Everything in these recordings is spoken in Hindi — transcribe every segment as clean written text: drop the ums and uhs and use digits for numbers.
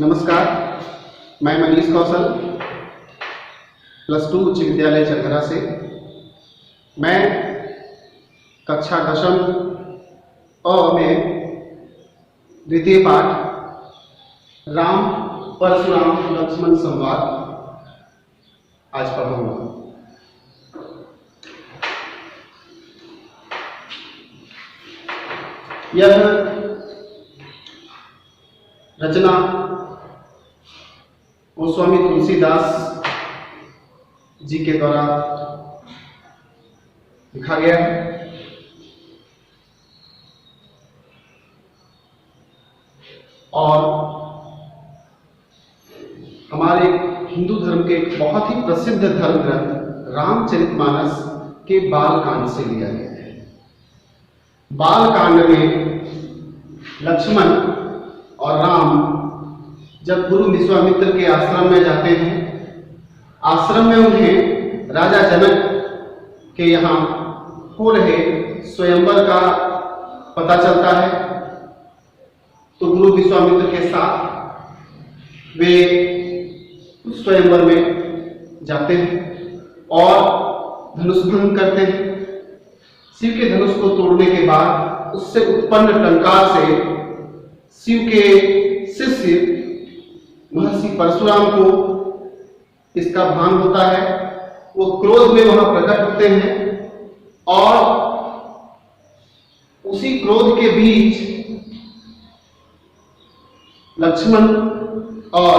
नमस्कार, मैं मनीष कौशल +2 उच्च विद्यालय चरघरा से। मैं कक्षा 10वीं अ में द्वितीय पाठ राम परशुराम लक्ष्मण संवाद आज पढ़ूंगा। यह रचना गोस्वामी तुलसीदास जी के द्वारा लिखा गया है और हमारे हिंदू धर्म के एक बहुत ही प्रसिद्ध धर्म ग्रंथ रामचरितमानस के बालकांड से लिया गया है। बालकांड में लक्ष्मण और राम जब गुरु विश्वामित्र के आश्रम में जाते हैं, आश्रम में उन्हें राजा जनक के यहाँ हो रहे स्वयंवर का पता चलता है, तो गुरु विश्वामित्र के साथ वे उस स्वयंवर में जाते हैं और धनुष भंग करते हैं। शिव के धनुष को तोड़ने के बाद उससे उत्पन्न टंकार से शिव के शिष्य महर्षि परशुराम को इसका भान होता है। वो क्रोध में वहां प्रकट होते हैं और उसी क्रोध के बीच लक्ष्मण और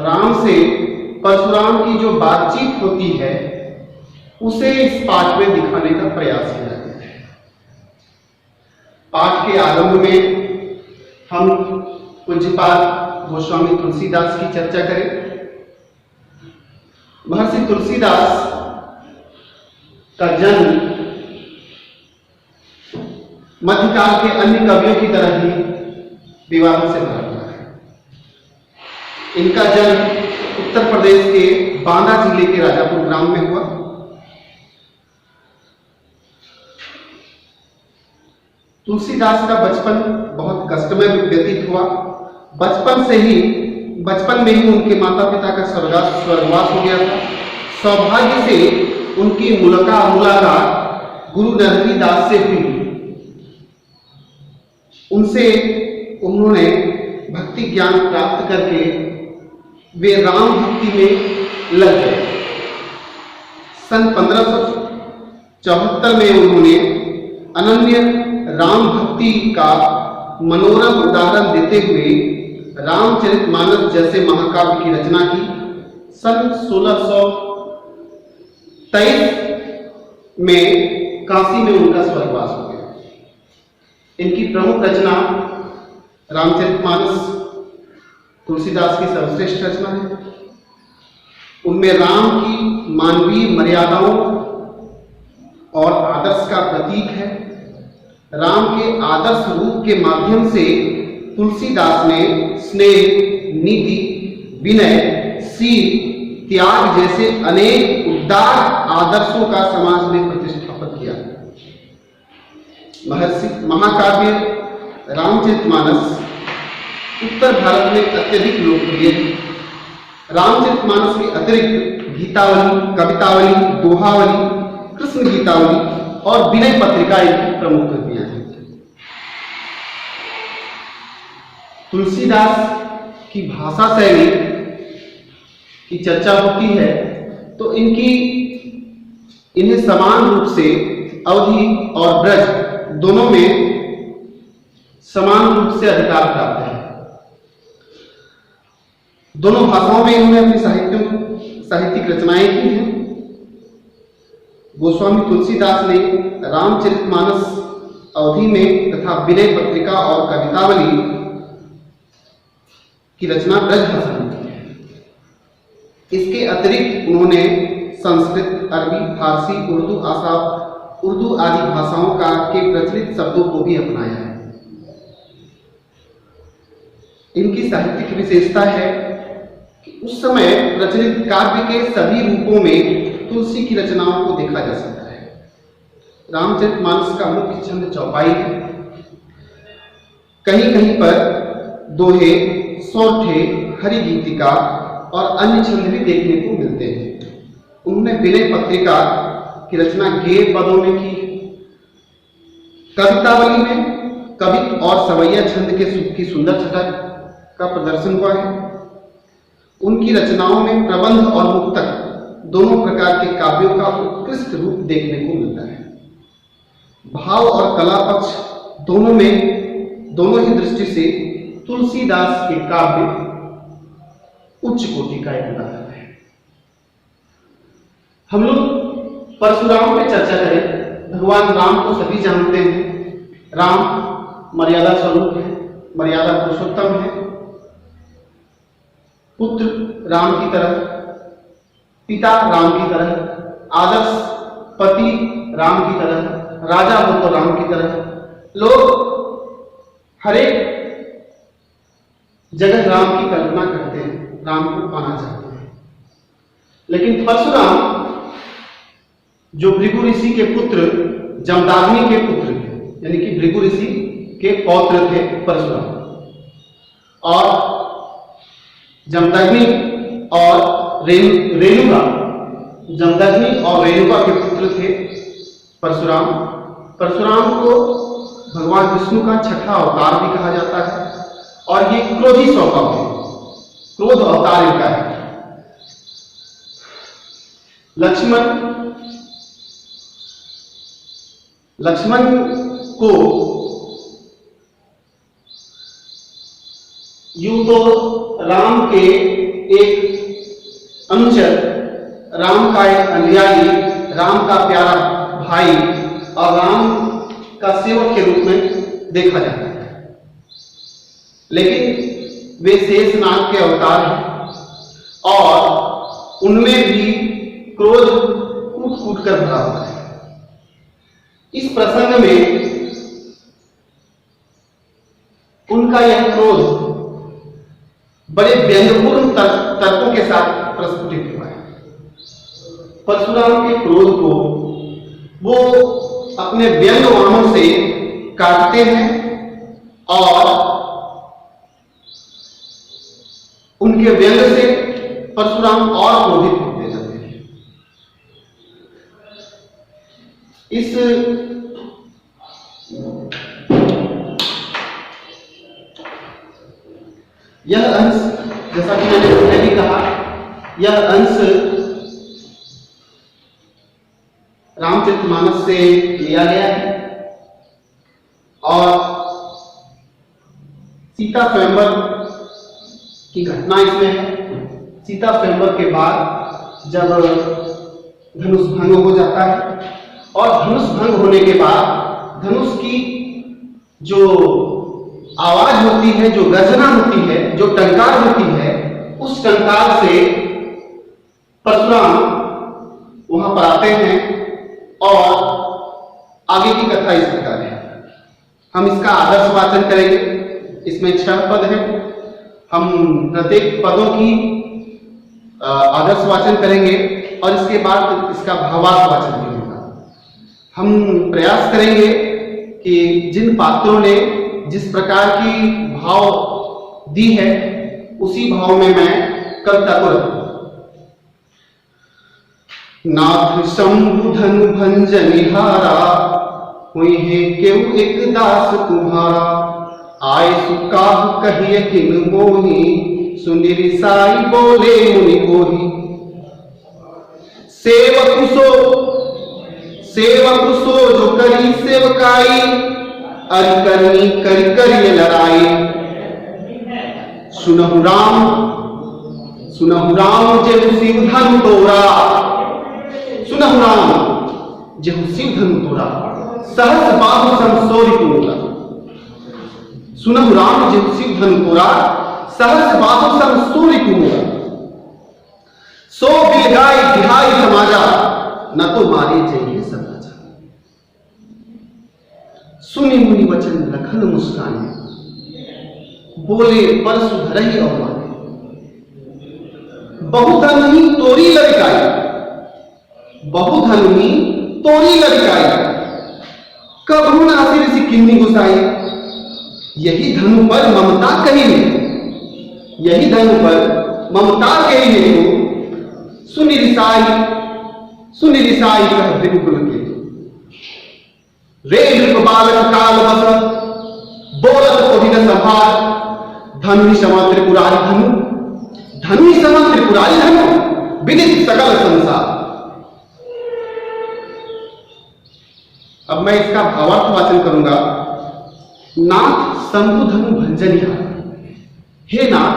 राम से परशुराम की जो बातचीत होती है उसे इस पाठ में दिखाने का प्रयास किया गया है। पाठ के आरंभ में हम पूज्यपाद गोस्वामी तुलसीदास की चर्चा करें। महर्षि तुलसीदास का जन्म मध्यकाल के अन्य कवियों की तरह ही विवाह से भरा हुआ है। इनका जन्म उत्तर प्रदेश के बांदा जिले के राजापुर ग्राम में हुआ। तुलसीदास का बचपन बहुत कष्टमय व्यतीत हुआ। बचपन में ही उनके माता पिता का स्वर्गवास हो गया था। सौभाग्य से उनकी मुलाकात गुरु नरहरि दास से हुई। उनसे उन्होंने भक्ति ज्ञान प्राप्त करके वे राम भक्ति में लग गए। सन 1574 में उन्होंने अनन्य राम भक्ति का मनोरम उदाहरण देते हुए रामचरितमानस जैसे महाकाव्य की रचना की। सन 1623 में काशी में उनका स्वर्गवास हो गया। इनकी प्रमुख रचना रामचरितमानस तुलसीदास की सर्वश्रेष्ठ रचना है। उनमें राम की मानवीय मर्यादाओं और आदर्श का प्रतीक है। राम के आदर्श रूप के माध्यम से तुलसीदास ने स्नेह, नीति, विनय, शील, त्याग जैसे अनेक उदार आदर्शों का समाज में प्रतिष्ठापित किया। महर्षि महाकाव्य रामचरितमानस उत्तर भारत में अत्यधिक लोकप्रिय है। रामचरितमानस के अतिरिक्त गीतावली, कवितावली, दोहावली, कृष्ण गीतावली और विनय पत्रिका इनकी प्रमुख कृतियां हैं। तुलसीदास की भाषा शैली की चर्चा होती है तो इन्हें समान रूप से अवधि और ब्रज दोनों में समान रूप से अधिकार प्राप्त है। दोनों भाषाओं में इन्होंने अपनी साहित्यिक रचनाएं की हैं। गोस्वामी तुलसीदास ने रामचरितमानस अवधि में तथा विनय पत्रिका और कवितावली की रचना ब्रज भाषा में की है। इसके अतिरिक्त उन्होंने संस्कृत, अरबी, फारसी, उर्दू आदि भाषाओं के प्रचलित शब्दों को भी अपनाया है। इनकी साहित्यिक विशेषता है कि उस समय प्रचलित काव्य के सभी रूपों में तुलसी की रचनाओं को देखा जा सकता है। रामचरितमानस का मुख्य छंद चौपाई है। कहीं कहीं पर दोहे, सौठे, हरि गीतिका और अन्य छंद भी देखने को मिलते हैं। उन्होंने विनय पत्रिका की रचना गेय पदों में की। कवितावली में कवित्व और सवैया छंद की सुंदर छटा का प्रदर्शन हुआ है। उनकी रचनाओं में प्रबंध और मुक्तक दोनों प्रकार के काव्यों का उत्कृष्ट रूप देखने को मिलता है। भाव और कला पक्ष दोनों ही दृष्टि से तुलसीदास के काव्य उच्च कोटि का एक उदाहरण है। हम लोग परशुराम पे चर्चा करें। भगवान राम को सभी जानते हैं। राम मर्यादा स्वरूप है, मर्यादा पुरुषोत्तम है, पुत्र राम की तरह, पिता राम की तरह, आदर्श पति राम की तरह, राजा हो तो राम की तरह। लोग हरेक जगह राम की कल्पना करते हैं, राम को पाना चाहते हैं। लेकिन परशुराम जो भृगु ऋषि के पुत्र, जमदाग्नि के पुत्र थे, यानी कि भृगु ऋषि के पौत्र थे परशुराम, और जमदग्नि और रेणुका, जमदग्नि और रेणुका के पुत्र थे परशुराम। परशुराम को भगवान विष्णु का छठा अवतार भी कहा जाता है, और ये क्रोधी स्वभाव है, क्रोध अवतार इनका है। लक्ष्मण को यूं तो राम के एक अनुचर, राम का एक अनुयायी, राम का प्यारा भाई और राम का सेवक के रूप में देखा जाता है। लेकिन वे शेषनाग के अवतार हैं और उनमें भी क्रोध कूट कूट कर भरा हुआ है। इस प्रसंग में उनका यह क्रोध बड़े व्यंग्यपूर्ण तर्कों के साथ प्रस्फुटित हुआ है। परशुराम के क्रोध को वो अपने व्यंग्य वाणों से काटते हैं और उनके व्यंग्य से परशुराम और क्रोधित होते जाते हैं। यह अंश, जैसा कि मैंने पहले भी कहा, यह अंश रामचरितमानस से लिया गया है और सीता स्वयंवर की घटना इसमें है। सीता स्वयंवर के बाद जब धनुष भंग हो जाता है और धनुष भंग होने के बाद धनुष की जो आवाज होती है, जो गर्जना होती है, जो टंकार होती है, उस टंकार से परशुराम वहां पर आते हैं और आगे की कथा इस प्रकार है। हम इसका आदर्श वाचन करेंगे। इसमें 6 पद हैं। हम प्रत्येक पदों की आदर्श वाचन करेंगे और इसके बाद इसका भावार्थ वाचन भी होगा। हम प्रयास करेंगे कि जिन पात्रों ने जिस प्रकार की भाव दी है उसी भाव में मैं कविता को रखूं। नाथ शंभु धनु भंजनिहारा, हुई है केउ एक दास तुम्हारा। आए सुकाह कहिए किन मोही, सुनि रिसाई बोले मुनि कोही। सेवक सो जो करी सेवकाई, अरि करनी करि करिय लड़ाई। सुनहु राम जेहु शिव धनु तोरा, सुनहु राम जेहु शिव धनु तोरा। सहस बाहु संसोरि कुंडला, सुनहु राम जेहु शिव धनु तोरा। सहस बाहु संसोरि कुंडला। सो बिलगाई बिहाई समाजा, न तो मारे चाहिए समाजा। सुनि मुनि वचन लखन मुस्काने, बोले परसु धरहि अवमाने। बहुधन ही तोरी लड़काई, बहुधन ही तोरी लड़काई। कबहू नासिर सी किन्नी गुसाई। यही धनु पर ममता कही, यही धनु पर ममता कही हो, सुनि रिसाई कह बिल्कुल के रे नृप बालक काल बस बोलत कोहि न संभार, धनु सम त्रिपुरारी धनु, धनु सम त्रिपुरारी धनु, विदित सकल संसार। अब मैं इसका भावार्थ वाचन करूंगा। नाथ शंभु धनु भंजनिया, हे नाथ,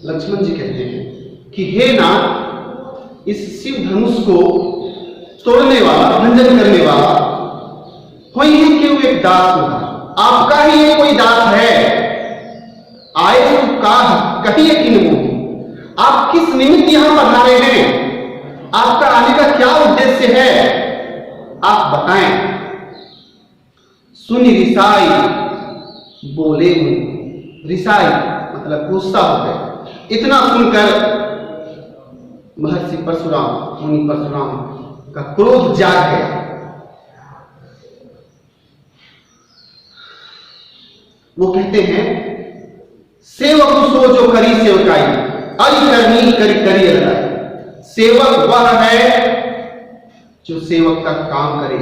लक्ष्मण जी कहते हैं कि हे नाथ, इस शिव धनुष को तोड़ने वाला, भंजन करने वाला कोई है कि वो एक दास होगा, आपका ही ये कोई दास है। आए तो कहिए कि नहीं, आप किस निमित्त यहां पधारे हैं, आपका आने का क्या उद्देश्य है, आप बताएं। सुनि रिसाई, बोले रिसाई मतलब गुस्सा हो गए। इतना सुनकर महर्षि परशुराम, मुनि परशुराम का क्रोध जाग गया। वो कहते हैं, सेवक सो जो करी सेवकाई, अरि करनी करी करी लगाई। सेवक वह है जो सेवक का काम करे,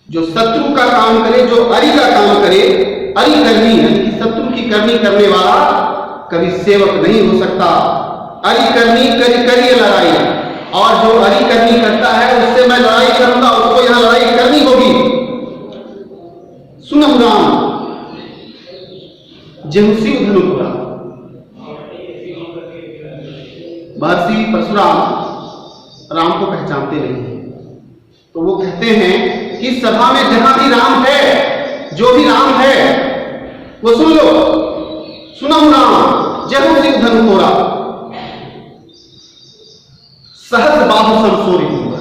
जो शत्रु का काम करे, जो अरि का काम करे। अरि करनी यानी कि शत्रु की करनी करने वाला कभी सेवक नहीं हो सकता। अरि करनी करी करी लड़ाई, और जो अरि करनी करता है उससे मैं लड़ाई करूंगा, उसको यहां लड़ाई करनी होगी। सुनहु राम जेहु शिव धनु पुरा। महर्षि परशुराम राम को पहचानते नहीं, तो वो कहते हैं कि सभा में जहां भी राम है, जो भी राम है वो सुन लो। सुनहु राम जेहु शिव धनु पुरा, सहस्र बाहु समसोरी हुआ।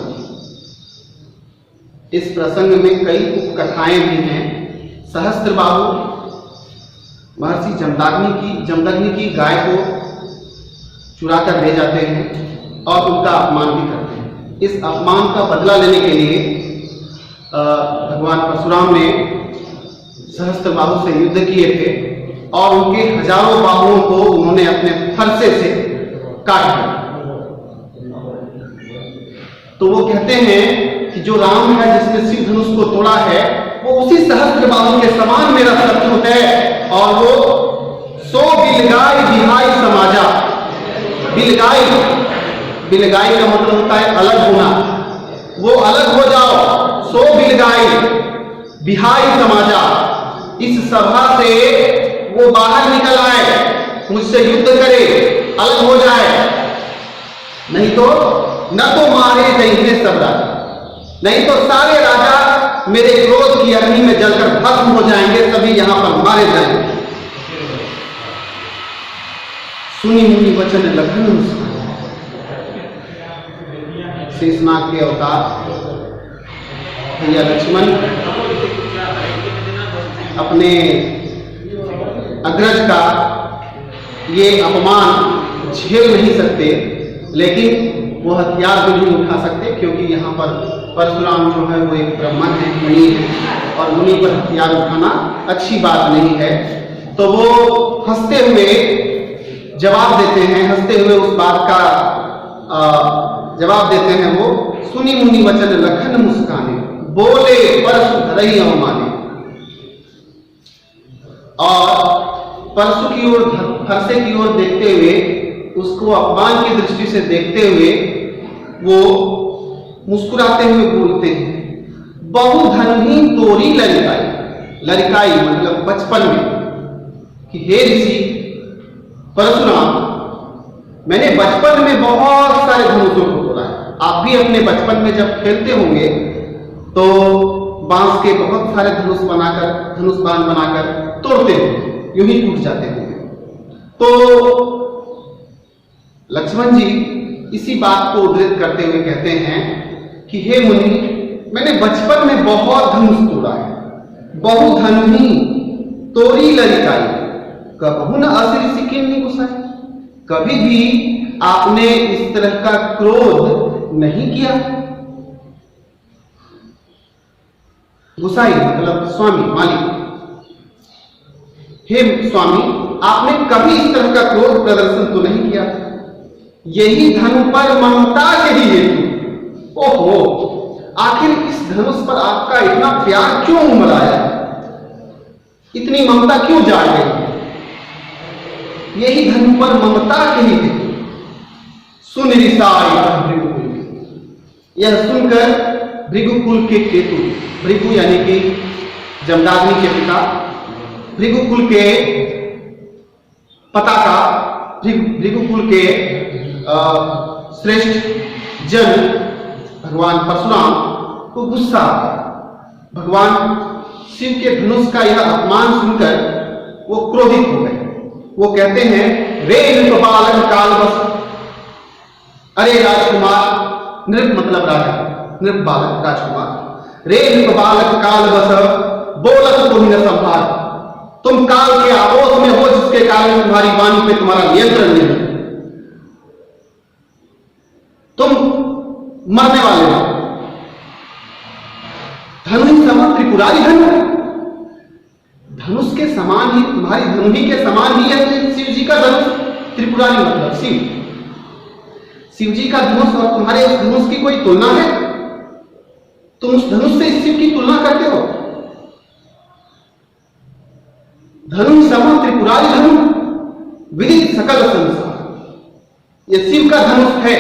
इस प्रसंग में कई उपकथाएं भी हैं। सहस्त्र बाहु महर्षि जमदग्नि की गाय को चुरा कर ले जाते हैं और उनका अपमान भी करते हैं। इस अपमान का बदला लेने के लिए भगवान परशुराम ने सहस्त्र बाहु से युद्ध किए थे और उनके हजारों बाहुओं को उन्होंने अपने फरसे से काट दिया। तो वो कहते हैं कि जो राम है जिसने शिव धनुष को तोड़ा है, वो उसी सहस्त्र बाहु के समान मेरा शत्रु है, और वो सो बिलगाई बिहाई समाजा। बिलगाई का मतलब होता है अलग होना, वो अलग हो जाओ। सो बिलगाई बिहाई समाजा, इस सभा से वो बाहर निकल आए, मुझसे युद्ध करे, अलग हो जाए, नहीं तो न तो मारे जाएंगे सब राजा, नहीं तो सारे राजा मेरे क्रोध की अग्नि में जलकर भस्म हो जाएंगे, सभी यहां पर मारे जाएंगे। सुनी मुनि वचन लखन, शेषनाग के अवतार भैया लक्ष्मण अपने अग्रज का ये अपमान झेल नहीं सकते, लेकिन वो हथियार भी नहीं उठा सकते, क्योंकि यहाँ पर परशुराम जो है वो एक ब्राह्मण है, मुनि है, और मुनि पर हथियार उठाना अच्छी बात नहीं है। तो वो हंसते हुए जवाब देते हैं, हंसते हुए उस बात का जवाब देते हैं। वो सुनी मुनि वचन लखन मुस्काने, बोले परशु धरई अवमाने। और परशु की ओर, फरसे की ओर देखते हुए, उसको अपमान की दृष्टि से देखते हुए वो मुस्कुराते हुए बोलते हैं, बहुधनही तोरी लरिकाई। लरिकाई मतलब बचपन में, कि हे ऋषि परशुराम, मैंने बचपन में बहुत सारे धनुषों को तोड़ा है। आप भी अपने बचपन में जब खेलते होंगे तो बांस के बहुत सारे धनुष बाण बनाकर तोड़ते होंगे, यूं ही टूट जाते होंगे। तो लक्ष्मण जी इसी बात को उद्धृत करते हुए कहते हैं कि हे मुनि, मैंने बचपन में बहुत धनुष तोड़ा है, बहुधनुही तोरी लरिकाई, कबहू न असुरी सिकिन नहीं गुस्साई। कभी भी आपने इस तरह का क्रोध नहीं किया। गुसाई मतलब स्वामी, मालिक। हे स्वामी, आपने कभी इस तरह का क्रोध प्रदर्शन तो नहीं किया, यही धनु पर ममता के ही हेतु। ओहो, आखिर इस धनुष पर आपका इतना प्यार क्यों उमड़ा, इतनी ममता क्यों जाग गई? यही धनु पर ममता के ही हेतु। सुन रिसाई भृगुकुल, यह सुनकर भृगुकुल के केतु, भृगु यानी कि जमदाग्नि के पिता, भृगुकुल के पताका, भृगुकुल के श्रेष्ठ जन भगवान परशुराम को गुस्सा। भगवान शिव के धनुष का यह अपमान सुनकर वो क्रोधित हो गए। वो कहते हैं, रे नृपबालक कालवश, अरे राजकुमार, नृप मतलब राजा, नृप बालक राजकुमार, रे नृपबालक कालवश बोलत तुम न संभाल, तुम काल के आपोष में हो जिसके कारण तुम्हारी वाणी पे तुम्हारा नियंत्रण नहीं, तुम मरने वाले हो। धनु समान त्रिपुरारी धनु, धनुष के समान ही, तुम्हारी धनु ही के समान ही है शिव जी का धनुष। त्रिपुरारी मतलब शिव जी का धनुष और तुम्हारे उस धनुष की कोई तुलना है? तुम उस धनुष से शिव की तुलना करते हो? धनु समान त्रिपुरारी धनु, विदित सकल संसार, यह शिव का धनुष है,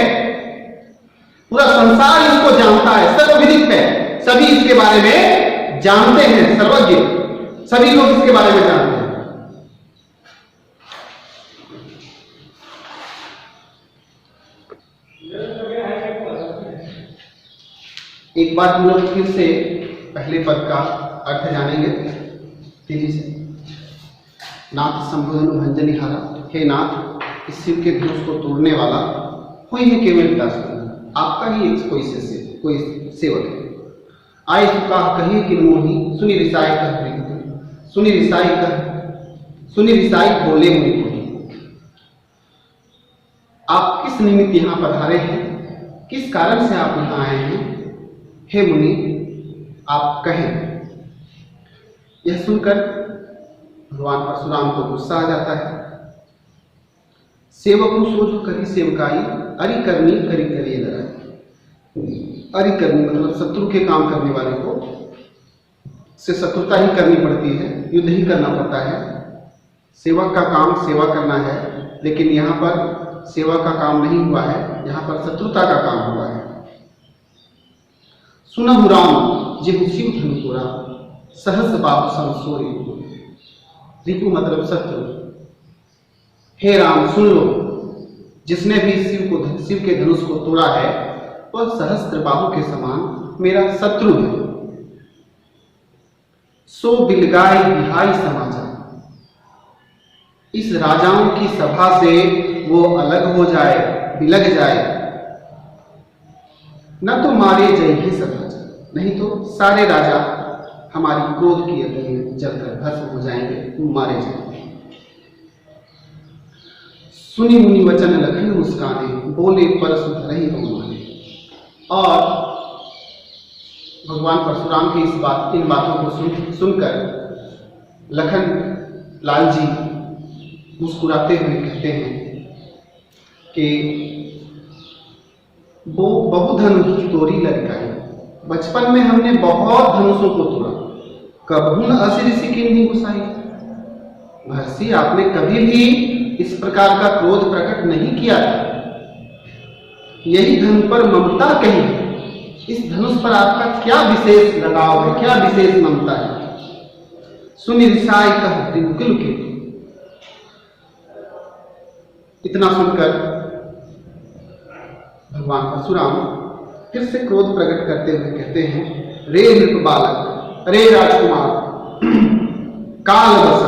पूरा संसार इसको जानता है, सर्वविदित है, सभी इसके बारे में जानते हैं, सर्वज्ञ, सभी लोग इसके बारे में जानते हैं। एक बार हम लोग फिर से पहले पद का अर्थ जानेंगे तेजी से। नाथ संबोधन भंजनिहारा, हे नाथ, इस शिव के धनुष को तोड़ने वाला कोई है केवल दास, आपका ही एक कोई सेवक है। आए सुखा कही कि मोही, सुनी रिसाई कह, सुनी रिसाई बोले मुनि कोही। आप किस निमित्त यहाँ पधारे हैं, किस कारण से आप यहाँ आए हैं, हे मुनि आप कहें। यह सुनकर भगवान परशुराम को गुस्सा आ जाता है। सेवक सोचो करी सेवकाई, अरि करनी करी करिए लड़ाई। अरि करनी मतलब शत्रु के काम करने वाले को से शत्रुता ही करनी पड़ती है, युद्ध ही करना पड़ता है। सेवक का काम सेवा करना है, लेकिन यहाँ पर सेवा का काम नहीं हुआ है, यहाँ पर शत्रुता का काम हुआ है। सुनहु राम जेहु शिव धनु तोरा, सहस बाहु संसोरी। रिपु मतलब शत्रु। हे राम सुन लो, जिसने भी शिव के धनुष को तोड़ा है वह सहस्त्र बाहु के समान मेरा शत्रु है। सो बिलगाई बिहाई समाचार, इस राजाओं की सभा से वो अलग हो जाए, बिलग जाए। न तो मारे जय ही सभा, नहीं तो सारे राजा हमारी क्रोध की अग्नि में जलकर भस्म हो जाएंगे, मारे जाएंगे। सुनी मुनि वचन लखन मुस्काने, बोले परसु धरहि बहुमाने। और भगवान परशुराम की इन बातों को सुनकर लखन लाल जी मुस्कुराते हुए कहते हैं कि वो बहुधनु की तोरी लड़काई, बचपन में हमने बहुत धनुषों को तोड़ा, कबहू न असिर सिकिन नहीं गुसाई। महर्षि आपने कभी भी इस प्रकार का क्रोध प्रकट नहीं किया था, यही धनु पर ममता कही। इस धनुष पर आपका क्या विशेष लगाव है, क्या विशेष ममता है? सुनि रिसाई कह त्रिकुल के। इतना सुनकर भगवान परशुराम फिर से क्रोध प्रकट करते हुए कहते हैं, रे नृप बालक, अरे राजकुमार, काल वश,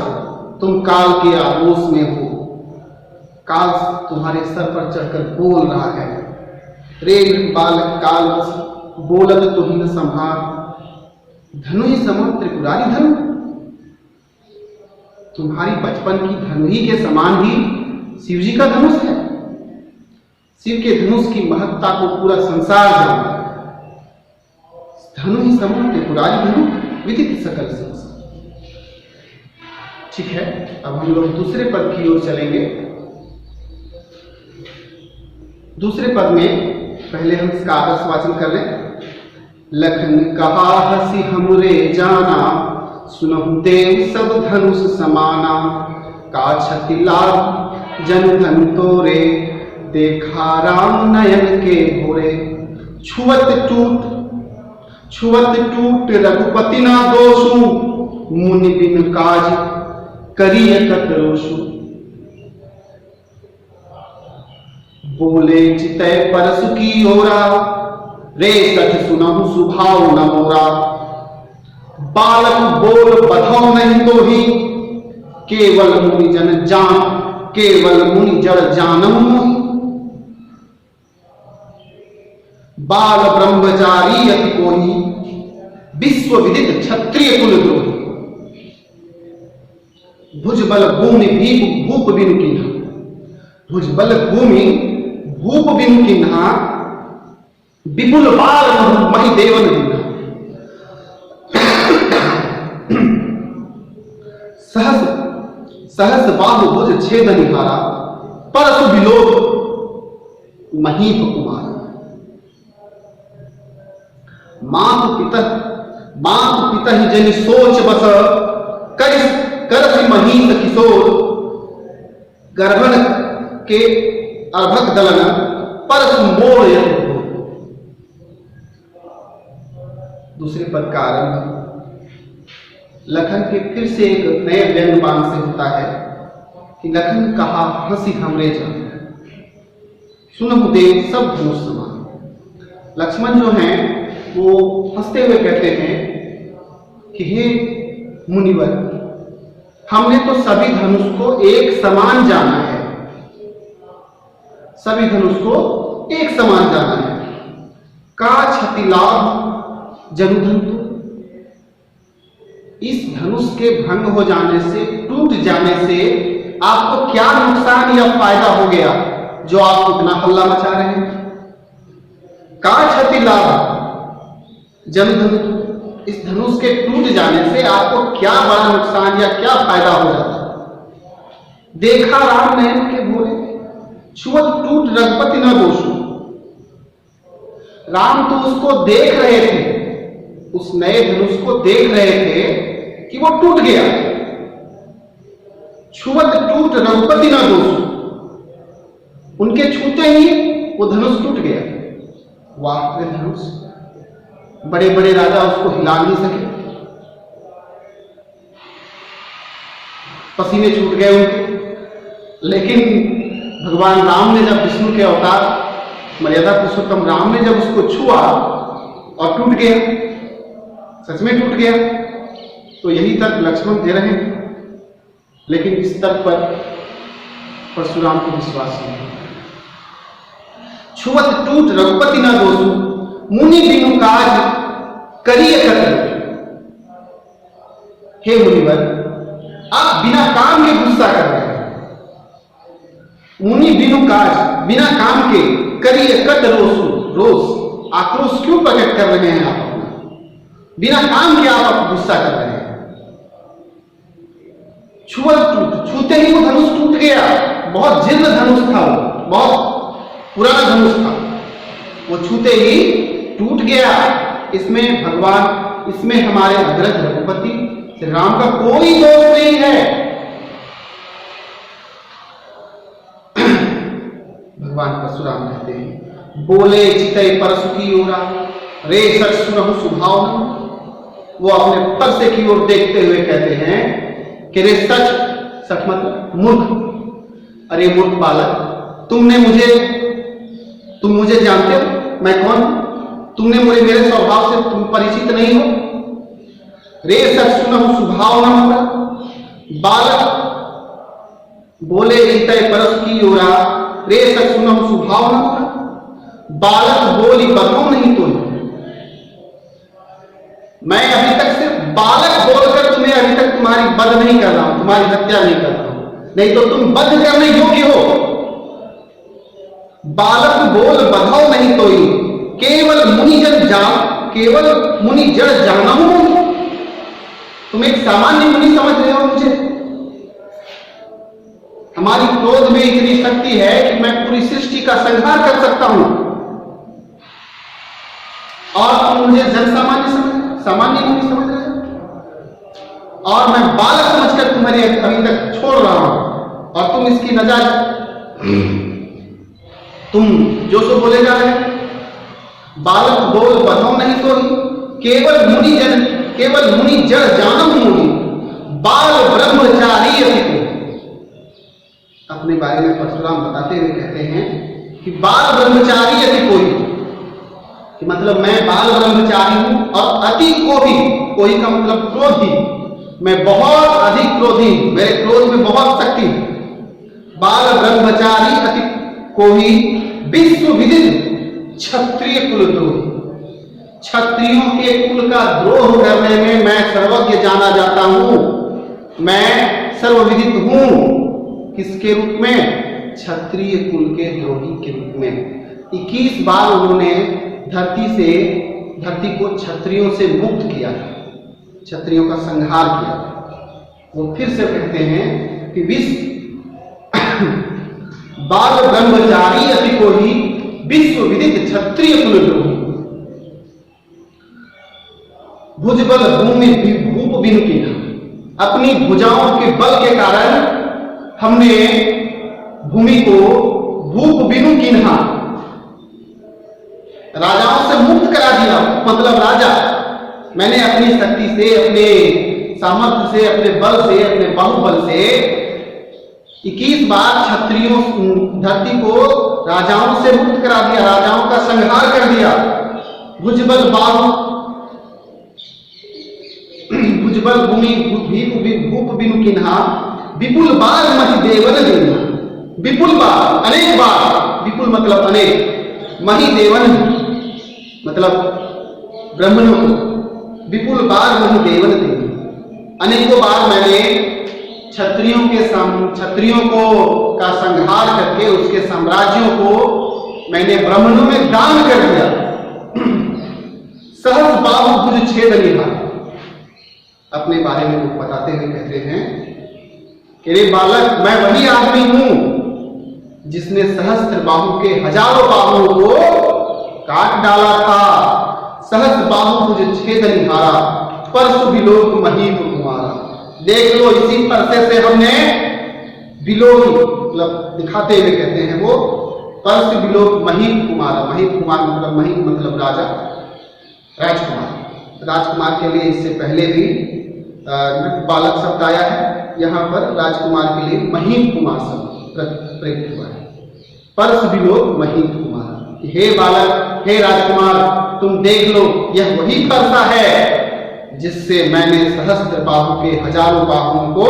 तुम काल के आगोश में हो, काल तुम्हारे सर पर चढ़कर बोल रहा है। रे नृप बालक काल वश, बोलत तुहि न संभार, धनु ही समान त्रिपुरारी धनु। तुम्हारी बचपन की धनु ही के समान ही शिव जी का धनुष है। शिव के धनुष की महत्ता को पूरा संसार जानता है। धनु ही समान त्रिपुरारी धनु विदित सकल संसार। ठीक है, अब हम लोग दूसरे पद की ओर चलेंगे। दूसरे पद में पहले हम इसका आदर्श वाचन कर लें। लखन कहा हसी हमरे जाना, सुनहु देव सब धनुष समाना। का छति लाभ जन धन तोरे, देखा राम नयन के भोरे। छुअत टूट रघुपति ना दोषु, मुनि बिन काज करिय कत रोषु। बोले चितय परसु की ओरा, रे सठ सुनहु सुभाव न मोरा। बालक बोल बधौ नहीं तो ही, केवल मुनि जड़ जानम मोहि। बाल ब्रह्मचारी अति कोहि, विश्व विदित क्षत्रिय कुल द्रोही। भुजबल भूमि भूप बिनु किन्हा, भुजबल भूमि भूप बिनु किन्हा। विपुल बाल मही देवन दीना। सहस बाहु भुज छेद निहारा, परसु विलोक महीप कुमार। मातु पिता ही जनि सोच बस, करसि महीप किशोर। गर्भन के अर्भक दलन, परसु मोड़ यत। दूसरे पद का आरंभ लखन के फिर से एक नए व्यंग्यबाण से होता है कि लखन कहा हंसी हमरे जान, सुनहु देव सब धनुष समान। लक्ष्मण जो हैं वो हंसते हुए कहते हैं कि हे मुनिवर, हमने तो सभी धनुष को एक समान जाना है, सभी धनुष को एक समान जाना है। का क्षति लाभ जनुधन, इस धनुष के भंग हो जाने से, टूट जाने से आपको क्या नुकसान या फायदा हो गया जो आप इतना हल्ला मचा रहे हैं? का क्षति लाभ जनुधन, इस धनुष के टूट जाने से आपको क्या बड़ा नुकसान या क्या फायदा हो जाता? देखा राम नयन के भोरे, छुअत टूट रघुपति न दोषु। राम तो उसको देख रहे थे, उस नए धनुष को देख रहे थे कि वो टूट गया। छुअत टूट रघुपति ना दोषु, उनके छूते ही वो धनुष टूट गया। वाह वे धनुष, बड़े बड़े राजा उसको हिला नहीं सके, पसीने छूट गए उनके। लेकिन भगवान राम ने जब विष्णु के अवतार मर्यादा पुरुषोत्तम राम ने जब उसको छुआ और टूट गया, सच में टूट गया, तो यही तर्क लक्ष्मण दे रहे हैं। लेकिन इस तर्क पर परशुराम को विश्वास नहीं। छुअत टूट रघुपति न दोषु, मुनि बिनु काज करिय कत। हे मुनिवर, आप बिना काम के गुस्सा कर रहे हैं। मुनि बिनु काज, बिना काम के, करिय कत रोषु, रोष आक्रोश क्यों प्रकट कर रहे हैं आप? बिना काम के आप गुस्सा कर रहे हैं। छुअत टूट, छूते ही वो धनुष टूट गया। बहुत जीर्ण धनुष था, वो बहुत पुराना धनुष था, वो छूते ही टूट गया। इसमें भगवान, इसमें हमारे अग्रज रघुपति श्री राम का कोई दोष नहीं है। भगवान परशुराम कहते हैं, बोले चितय परसु की ओरा, रे सठ सुनहु सुभाव न। वो अपने परसे की ओर देखते हुए कहते हैं कि रे सच, सच मतलब मूर्ख। अरे मूर्ख बालक, तुम मुझे जानते हो मैं कौन? तुमने मेरे स्वभाव से तुम परिचित नहीं हो। रे सच सुनहु सुभाव न मोरा। बालक बोले चितय परसु की ओरा, रे सच सुनहु सुभाव न मोरा। बालक बोली बधौ नहीं तो, मैं अभी तक सिर्फ बालक बोलकर तुम्हें अभी तक तुम्हारी वध नहीं कर रहा हूं, तुम्हारी हत्या नहीं कर रहा हूं, नहीं तो तुम वध करने योग्य हो। बालक बोल बधौ नहीं तोई, केवल मुनि जड़ जानहु। तुम एक सामान्य मुनि समझ रहे हो मुझे? हमारी क्रोध में इतनी शक्ति है कि मैं पूरी सृष्टि का संहार कर सकता हूं, और तुम मुझे जन सामान्य मुनि समझ रहे हो, और मैं बालक समझकर तुम्हारे अभी तक छोड़ रहा हूं, और तुम इसकी नजायज तुम जो सो बोले जा रहे हैं। बालक बोल बधो नहीं तो केवल मुनि जड़ जानम मुनि बाल ब्रह्मचारी अति। अपने बारे में परशुराम बताते हुए कहते हैं कि बाल ब्रह्मचारी अति कोई, कि मतलब मैं बाल ब्रह्मचारी हूं, और अति कोई का मतलब क्रोधी, मैं बहुत अधिक क्रोधी, मेरे क्रोध में बहुत शक्ति। बाल ब्रह्मचारी अति कोई विश्व विदित क्षत्रिय कुलद्रोही, क्षत्रियों के कुल का द्रोह करने में मैं सर्वज्ञ जाना जाता हूं, मैं सर्वविदित हूं। किसके रूप में? क्षत्रिय कुल के द्रोही के रूप में। 21 बार उन्होंने धरती को क्षत्रियों से मुक्त किया, क्षत्रियों का संहार किया। वो फिर से कहते हैं कि बाल ब्रह्मचारी अति कोई विश्व विदित क्षत्रिय कुलद्रोही भुजबल भूमि भूप बिनु कीन्हा। अपनी भुजाओं के बल के कारण हमने भूमि को भूप बिनु कीन्हा, राजाओं से मुक्त करा दिया। मतलब राजा, मैंने अपनी शक्ति से, अपने सामर्थ्य से, अपने बल से, अपने बाहुबल से 21 बार क्षत्रियों धरती को राजाओं से मुक्त करा दिया, राजाओं का संहार कर दिया। भुजबल भूमि भूप बिनु किन्हा विपुल बार मही देवन देना। विपुल बार, अनेक बार, विपुल मतलब अनेक, मही देवन मतलब ब्राह्मणों को, विपुल बार मही देवन देना। अनेकों बार मैंने क्षत्रियों को का संहार करके उसके साम्राज्यों को मैंने ब्राह्मणों में दान कर दिया। सहस बाहु भुज छेद निभा। अपने बारे में वो बताते हुए कहते हैं कि रे बालक, मैं वही आदमी हूं जिसने सहस्त्र बाहु के हजारों बाहुओं को काट डाला था। सहस्त्र बाहु भुज छेद निहारा परसु विलोक महीप कुमारा। देख लो, इसी परसे से हमने विलोक मतलब दिखाते हुए कहते हैं वो परस विलोक महीप कुमारा। महीप कुमार मतलब महीप मतलब राजा, राजकुमार। राजकुमार के लिए इससे पहले भी बालक शब्द आया है, यहाँ पर राजकुमार के लिए महीप कुमार शब्द प्रयुक्त हुआ है। परस विलोक महीप कुमार, हे बालक, हे राजकुमार, तुम देख लो, यह वही परसा है जिससे मैंने सहस्त्र बाहु के हजारों बाहुओं को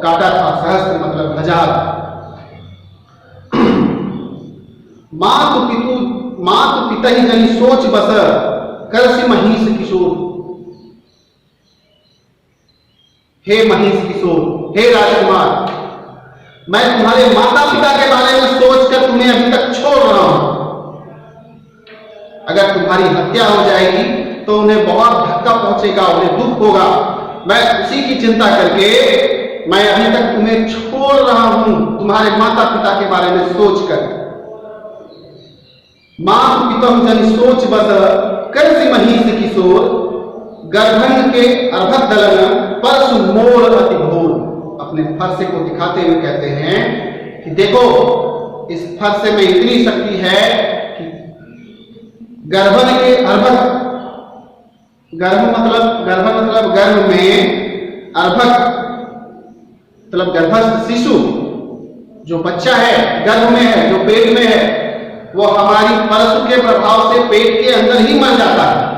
काटा था। सहस्त्र मतलब हजार। मातु पिता ही जनी सोच बस करसी महिष किशोर। हे महिष किशोर, हे राजकुमार, मैं तुम्हारे माता पिता के बारे में सोचकर तुम्हें अभी तक छोड़ रहा हूं। अगर तुम्हारी हत्या हो जाएगी तो उन्हें बहुत धक्का पहुंचेगा, उन्हें दुख होगा। मैं उसी की चिंता करके मैं अभी तक तुम्हें छोड़ रहा हूं, तुम्हारे माता पिता के बारे में सोचकर। मां पितम जन सोच बस करसी महिष किशोर गर्भन के अर्भक दलन परसु मोर अति घोर। अपने फरसे को दिखाते हुए कहते हैं कि देखो, इस फरसे में इतनी शक्ति है कि गर्भन के अर्भक, गर्भ मतलब गर्भ में, अर्भक मतलब गर्भस्थ शिशु, जो बच्चा है गर्भ में है, जो पेट में है, वो हमारी परसु के प्रभाव से पेट के अंदर ही मर जाता है।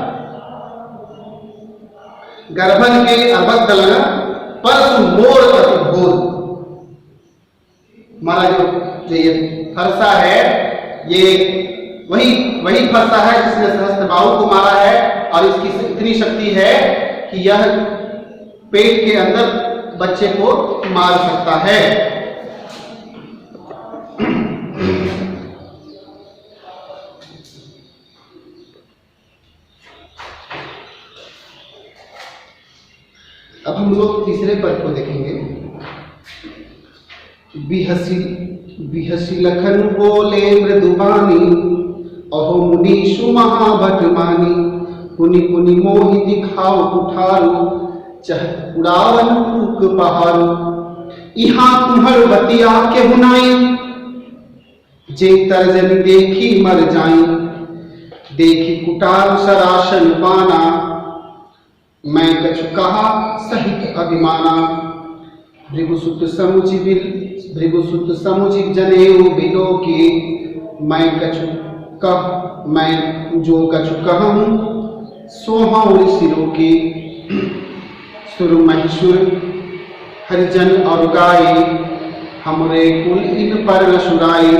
गर्भन के अर्भक दलन परसु मोर अति घोर। हमारा जो ये फरसा है, ये वही फरसा है जिसने सहस्त्र बाहु को मारा है, और इसकी इतनी शक्ति है कि यह पेट के अंदर बच्चे को मार सकता है। अब हम लोग तीसरे पद को देखेंगे। बिहसी बिहसी लखन बोले मृदुबानी, अहो मुनीषु महाभट मानी, पुनि पुनि मोहि दिखाओ कुठारो, चहत उड़ावन फूक पहारो। इहाँ कुम्हर बतिया के हुनाई, जे तर्जनी देखी मर जाई, देखी कुटार सरासन पाना, मैं कछु कहा सहित अभिमाना। भृगुसुत समुचित जनेऊ बिलोकी, मैं कछु कह मैं जो कछु कहूँ सोहौर सिरों की। सुर महिषुर हरिजन और गाय, हमरे कुल इन पर न सुराई,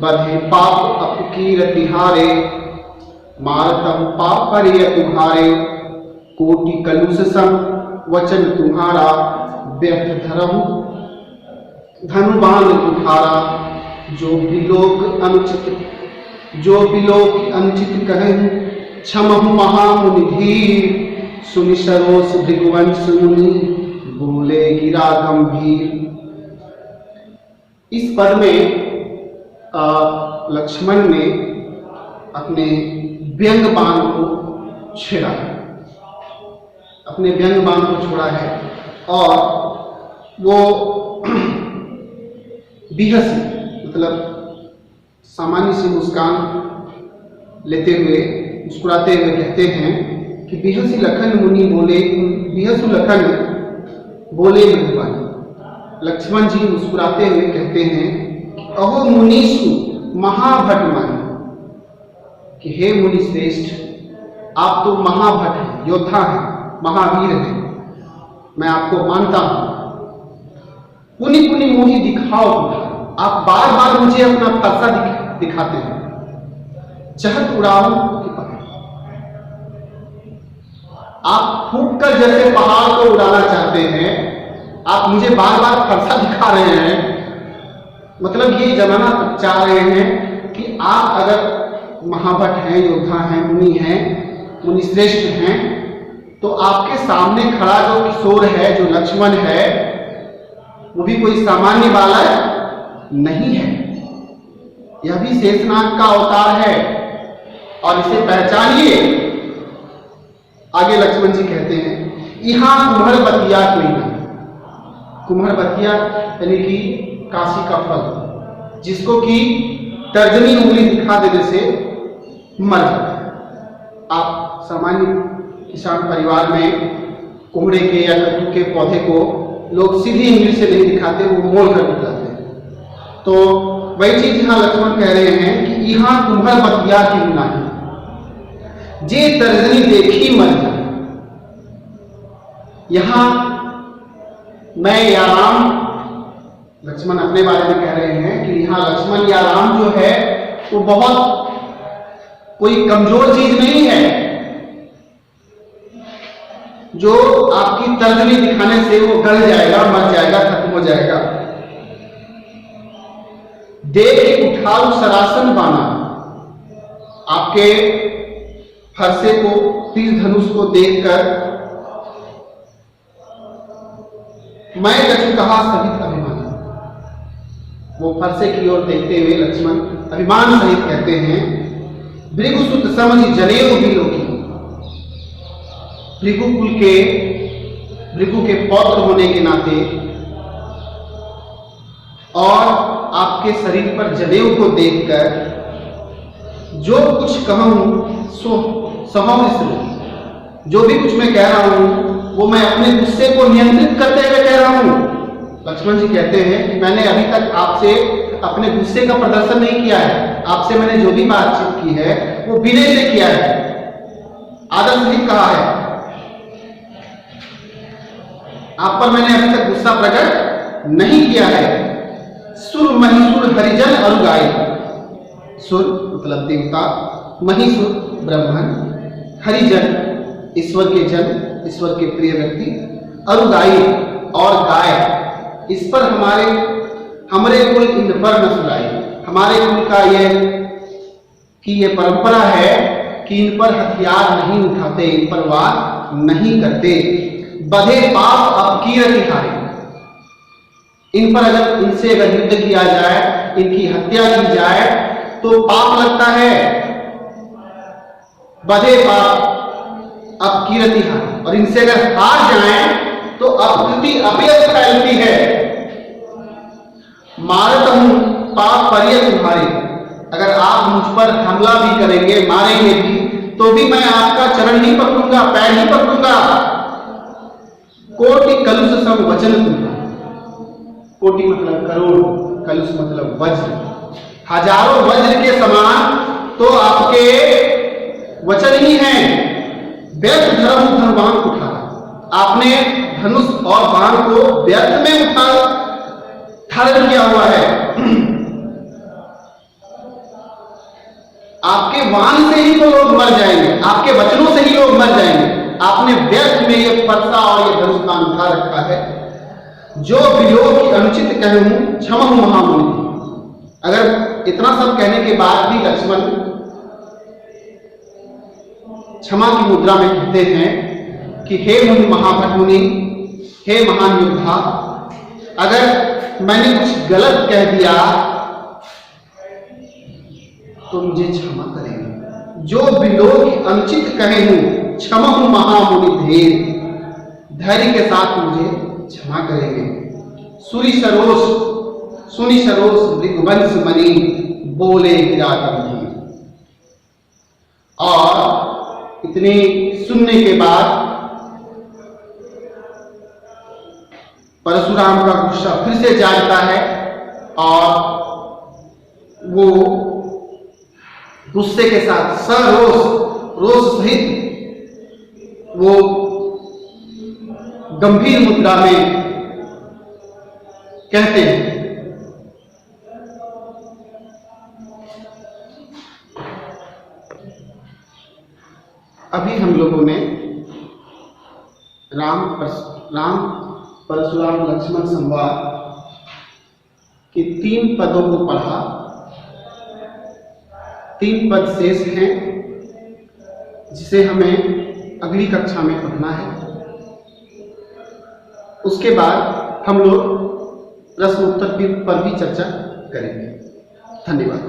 बधे पाप अपकीर तिहारे, मारतम पाप परिय तुम्हारे। कोटि कलुष सम वचन तुम्हारा, व्यर्थ धरहु धनुबान तुम्हारा। जो भी लोग अनुचित कहें, क्षमहु महामुनि धीर, सुनि सरोस भृगुवंश मुनि, बोले गिरा गंभीर। इस पद में लक्ष्मण ने अपने व्यंग बाण को छेड़ा है, अपने व्यंग बाण को छोड़ा है, और वो बिहसी मतलब सामान्य सी मुस्कान लेते हुए, मुस्कुराते हुए कहते हैं कि बिहसी लखन मुनि बोले, बिहसु लखन बोले मृदुबानी। लक्ष्मण जी मुस्कुराते हुए कहते हैं कि अहो मुनीषु महाभट मानी, कि हे मुनि श्रेष्ठ, आप तो महाभट हैं, योद्धा हैं, महावीर हैं, मैं आपको मानता हूं। पुनि पुनि मोहि दिखाओ, आप बार बार मुझे अपना फरसा दिखाते हैं। चहत उड़ाऊं कि पहाड़, आप फूंक कर जैसे पहाड़ को उड़ाना चाहते हैं, आप मुझे बार बार फरसा दिखा रहे हैं। मतलब ये जमाना चाह रहे हैं कि आप अगर महाभट हैं, योद्धा हैं, मुनि हैं, मुनि श्रेष्ठ हैं, तो आपके सामने खड़ा जो किशोर है, जो लक्ष्मण है, वो भी कोई सामान्य बालक नहीं है। यह भी शेषनाग का अवतार है और इसे पहचानिए। आगे लक्ष्मण जी कहते हैं, यहाँ कुम्हर बतिया कोई नहीं। कुम्हर बतिया यानी कि काशी का फल, जिसको कि तर्जनी उंगली दिखा देने से मर जाता है। आप सामान्य किसान परिवार में कुमड़े के या कद्दू के पौधे को लोग सीधी उंगली से नहीं दिखाते, वो मोल कर दिखाते हैं। तो वही चीज यहाँ लक्ष्मण कह रहे हैं कि यहाँ कुम्हर बतिया की नहीं, जे तर्जनी देखी मर जाए। यहां मैं या राम, लक्ष्मण अपने बारे में कह रहे हैं कि यहाँ लक्ष्मण या राम जो है वो बहुत कोई कमजोर चीज नहीं है, जो आपकी तर्जनी दिखाने से वो गल जाएगा, मर जाएगा, खत्म हो जाएगा। देख उठाओ सरासन बाना, आपके फरसे को, तीर धनुष को देखकर मैं कछु कहा सहित अभिमान। वो फरसे की ओर देखते हुए लक्ष्मण अभिमान सहित कहते हैं, भृगुसुत समझ जनेऊ बिलोकी। भृगु के पौत्र होने के नाते और आपके शरीर पर जनेऊ को देखकर जो कुछ कहूं सो सहौं, जो भी कुछ मैं कह रहा हूं वो मैं अपने गुस्से को नियंत्रित करते हुए कह रहा हूं। लक्ष्मण जी कहते हैं कि मैंने अभी तक आपसे अपने गुस्से का प्रदर्शन नहीं किया है, आपसे मैंने जो भी बातचीत की है वो विनय से किया है, आदर सहित कहा है। आप पर मैंने अभी तक गुस्सा प्रकट नहीं किया है। सुर महिषुर हरिजन अनुगाई, सुर मतलब देवता, महिषुर ब्राह्मण, हरिजन ईश्वर के जन, ईश्वर के प्रिय व्यक्ति, अनुगाई और गाय, इस पर हमारे कुल इन पर न सुनाई। हमारे कुल का ये परंपरा है कि इन पर हथियार नहीं उठाते, इन पर वार नहीं करते। बधे पाप अब कीरति हारे। इन पर अगर इनसे अगर युद्ध किया जाए, इनकी हत्या की जाए तो पाप लगता है। बधे पाप अब कीरति हारे, और इनसे अगर हार जाए तो अपकृति अपयश फैलती है। मारत हूं पाप परिय तुम्हारे, अगर आप मुझ पर हमला भी करेंगे, मारेंगे भी, तो भी मैं आपका चरण नहीं पकड़ूंगा, पैर नहीं पकड़ूंगा। कोटि कलुष सम वचन तुम्हारा, कोटि मतलब करोड़, कलुष मतलब वज्र, हजारों वज्र के समान तो आपके वचन ही हैं। व्यर्थ धर्म धर्मांग उठा, आपने धनुष और बाण को व्यर्थ में उठा धारण किया हुआ है। आपके वाण से ही तो लोग मर जाएंगे, आपके वचनों से ही लोग मर जाएंगे। आपने व्यर्थ में ये फरसा और ये धनुष बाण उठा रखा है। जो वियोग की अनुचित कहूं क्षमा महामुनि। अगर इतना सब कहने के बाद भी लक्ष्मण क्षमा की मुद्रा में कहते हैं कि हे मुनि, महाभट मुनि, हे महान योद्धा, अगर मैंने कुछ गलत कह दिया तो मुझे क्षमा करेंगे। जो विलोक अनुचित कहे हूं क्षमा महामुनि धीर, धैर्य के साथ मुझे क्षमा करेंगे। सुनी सरोष मृगवंश मणि बोले विराट गंभीर। और इतने सुनने के बाद परशुराम का गुस्सा फिर से जागता है और वो गुस्से के साथ रोष सहित वो गंभीर मुद्रा में कहते हैं, अभी हम लोगों ने राम परशुराम लक्ष्मण संवाद के 3 पदों को पढ़ा। 3 पद शेष हैं जिसे हमें अगली कक्षा में पढ़ना है। उसके बाद हम लोग प्रश्न उत्तर पर भी चर्चा करेंगे। धन्यवाद।